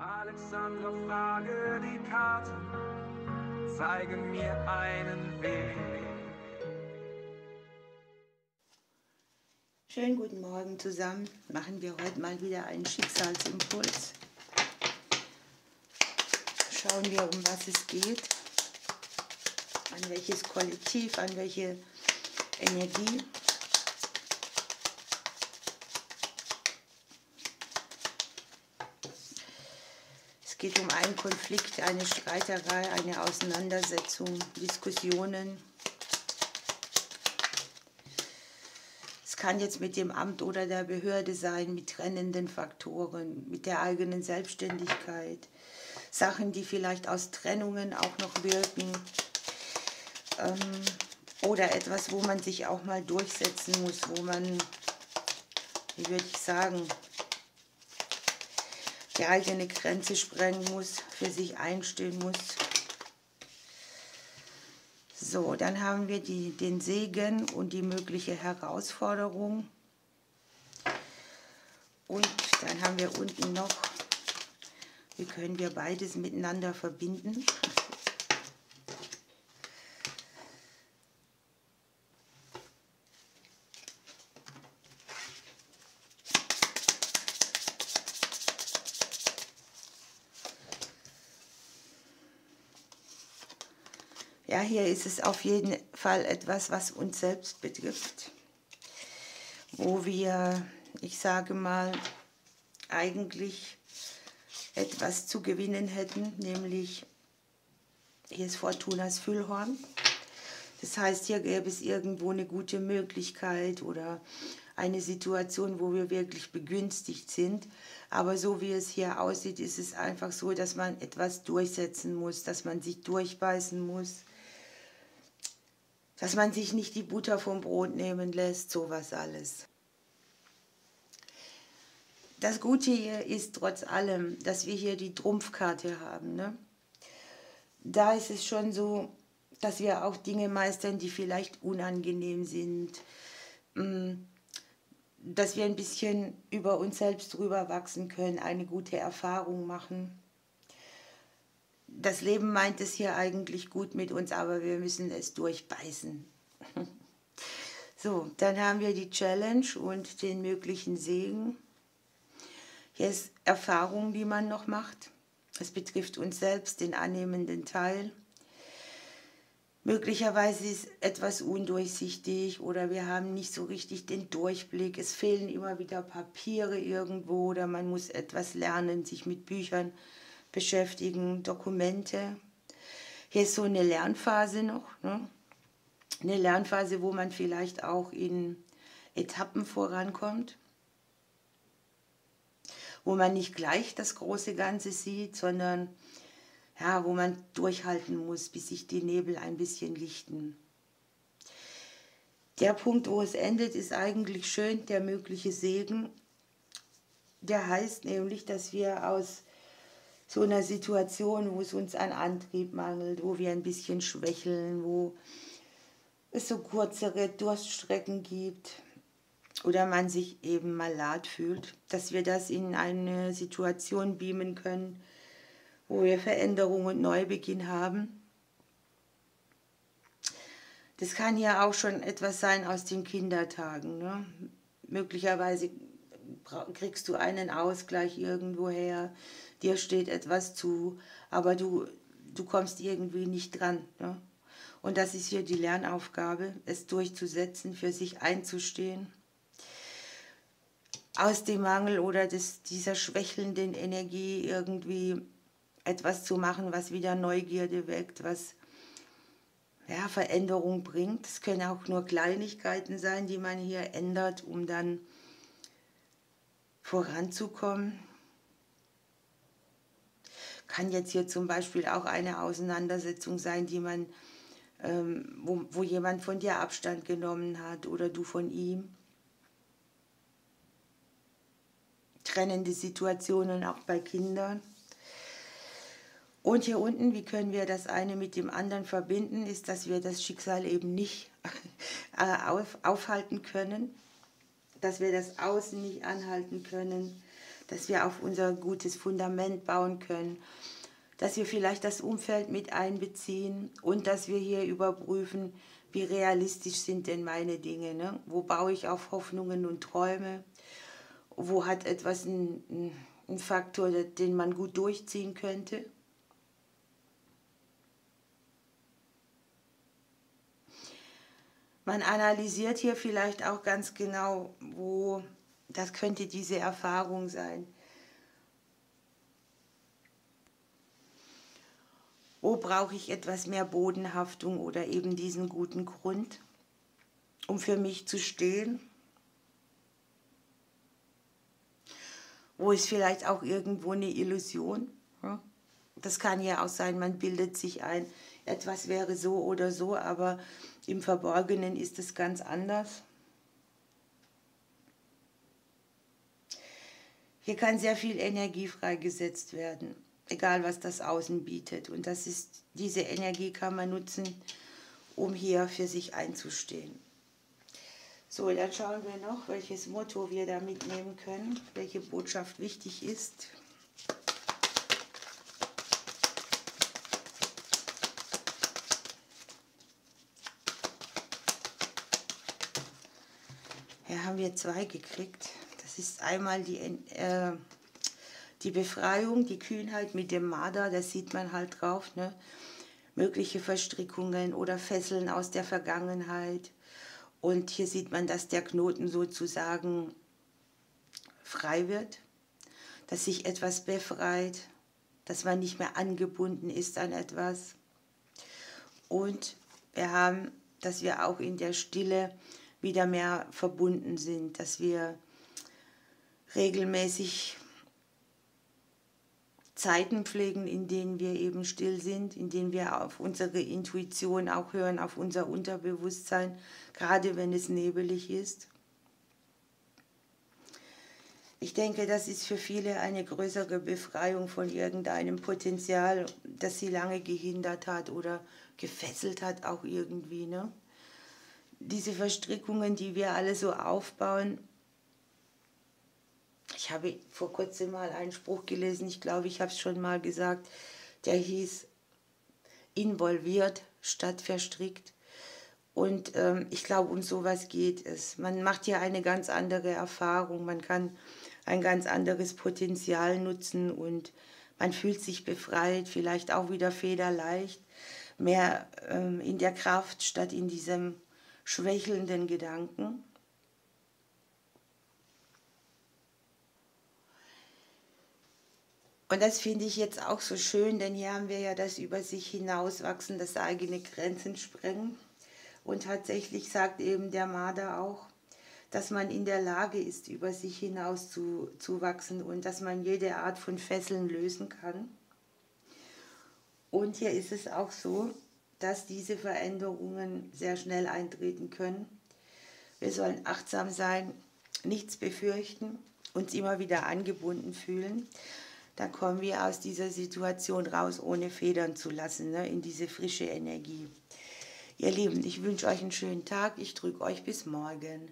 Alexandra, frage die Karten, zeigen mir einen Weg. Schönen guten Morgen zusammen. Machen wir heute mal wieder einen Schicksalsimpuls. Schauen wir, um was es geht, an welches Kollektiv, an welche Energie. Es geht um einen Konflikt, eine Streiterei, eine Auseinandersetzung, Diskussionen. Es kann jetzt mit dem Amt oder der Behörde sein, mit trennenden Faktoren, mit der eigenen Selbstständigkeit, Sachen, die vielleicht aus Trennungen auch noch wirken, oder etwas, wo man sich auch mal durchsetzen muss, wo man, wie würde ich sagen, die eigene Grenze sprengen muss, für sich einstehen muss. So, dann haben wir den Segen und die mögliche Herausforderung. Und dann haben wir unten noch, wie können wir beides miteinander verbinden. Ja, hier ist es auf jeden Fall etwas, was uns selbst betrifft, wo wir, ich sage mal, eigentlich etwas zu gewinnen hätten, nämlich hier ist Fortunas Füllhorn. Das heißt, hier gäbe es irgendwo eine gute Möglichkeit oder eine Situation, wo wir wirklich begünstigt sind. Aber so wie es hier aussieht, ist es einfach so, dass man etwas durchsetzen muss, dass man sich durchbeißen muss, dass man sich nicht die Butter vom Brot nehmen lässt, sowas alles. Das Gute hier ist trotz allem, dass wir hier die Trumpfkarte haben, ne? Da ist es schon so, dass wir auch Dinge meistern, die vielleicht unangenehm sind, dass wir ein bisschen über uns selbst drüber wachsen können, eine gute Erfahrung machen. Das Leben meint es hier eigentlich gut mit uns, aber wir müssen es durchbeißen. So, dann haben wir die Challenge und den möglichen Segen. Hier ist Erfahrung, die man noch macht. Es betrifft uns selbst, den annehmenden Teil. Möglicherweise ist etwas undurchsichtig oder wir haben nicht so richtig den Durchblick. Es fehlen immer wieder Papiere irgendwo oder man muss etwas lernen, sich mit Büchern beschäftigen, Dokumente. Hier ist so eine Lernphase noch, ne? Eine Lernphase, wo man vielleicht auch in Etappen vorankommt, wo man nicht gleich das große Ganze sieht, sondern ja, wo man durchhalten muss, bis sich die Nebel ein bisschen lichten. Der Punkt, wo es endet, ist eigentlich schön, der mögliche Segen. Der heißt nämlich, dass wir aus so einer Situation, wo es uns an Antrieb mangelt, wo wir ein bisschen schwächeln, wo es so kürzere Durststrecken gibt oder man sich eben malat fühlt, dass wir das in eine Situation beamen können, wo wir Veränderung und Neubeginn haben. Das kann ja auch schon etwas sein aus den Kindertagen, ne? Möglicherweise kriegst du einen Ausgleich irgendwoher, dir steht etwas zu, aber du kommst irgendwie nicht dran, ne? Und das ist hier die Lernaufgabe, es durchzusetzen, für sich einzustehen, aus dem Mangel oder dieser schwächelnden Energie irgendwie etwas zu machen, was wieder Neugierde weckt, was ja, Veränderung bringt. Es können auch nur Kleinigkeiten sein, die man hier ändert, um dann voranzukommen. Kann jetzt hier zum Beispiel auch eine Auseinandersetzung sein, die man, wo jemand von dir Abstand genommen hat oder du von ihm. Trennende Situationen auch bei Kindern. Und hier unten, wie können wir das eine mit dem anderen verbinden, ist, dass wir das Schicksal eben nicht aufhalten können, dass wir das Außen nicht anhalten können, dass wir auf unser gutes Fundament bauen können, dass wir vielleicht das Umfeld mit einbeziehen und dass wir hier überprüfen, wie realistisch sind denn meine Dinge, ne? Wo baue ich auf Hoffnungen und Träume, wo hat etwas einen Faktor, den man gut durchziehen könnte. Man analysiert hier vielleicht auch ganz genau, wo, das könnte diese Erfahrung sein. Wo brauche ich etwas mehr Bodenhaftung oder eben diesen guten Grund, um für mich zu stehen? Wo ist vielleicht auch irgendwo eine Illusion? Das kann ja auch sein, man bildet sich ein, etwas wäre so oder so, aber im Verborgenen ist es ganz anders. Hier kann sehr viel Energie freigesetzt werden, egal was das Außen bietet. Und diese Energie kann man nutzen, um hier für sich einzustehen. So, dann schauen wir noch, welches Motto wir da mitnehmen können, welche Botschaft wichtig ist. Hier haben wir 2 gekriegt. Das ist einmal die Befreiung, die Kühnheit mit dem Marder, das sieht man halt drauf, ne? Mögliche Verstrickungen oder Fesseln aus der Vergangenheit. Und hier sieht man, dass der Knoten sozusagen frei wird, dass sich etwas befreit, dass man nicht mehr angebunden ist an etwas. Und wir haben, dass wir auch in der Stille wieder mehr verbunden sind, dass wir regelmäßig Zeiten pflegen, in denen wir eben still sind, in denen wir auf unsere Intuition auch hören, auf unser Unterbewusstsein, gerade wenn es nebelig ist. Ich denke, das ist für viele eine größere Befreiung von irgendeinem Potenzial, das sie lange gehindert hat oder gefesselt hat auch irgendwie, ne? Diese Verstrickungen, die wir alle so aufbauen. Ich habe vor kurzem mal einen Spruch gelesen, ich glaube, ich habe es schon mal gesagt, der hieß involviert statt verstrickt. Und ich glaube, um sowas geht es. Man macht hier eine ganz andere Erfahrung, man kann ein ganz anderes Potenzial nutzen und man fühlt sich befreit, vielleicht auch wieder federleicht, mehr in der Kraft statt in diesem schwächelnden Gedanken. Und das finde ich jetzt auch so schön, denn hier haben wir ja das über sich hinauswachsen, das eigene Grenzen sprengen. Und tatsächlich sagt eben der Marder auch, dass man in der Lage ist, über sich hinaus zu wachsen und dass man jede Art von Fesseln lösen kann. Und hier ist es auch so, dass diese Veränderungen sehr schnell eintreten können. Wir sollen achtsam sein, nichts befürchten, uns immer wieder angebunden fühlen. Dann kommen wir aus dieser Situation raus, ohne Federn zu lassen, ne, in diese frische Energie. Ihr Lieben, ich wünsche euch einen schönen Tag. Ich drücke euch bis morgen.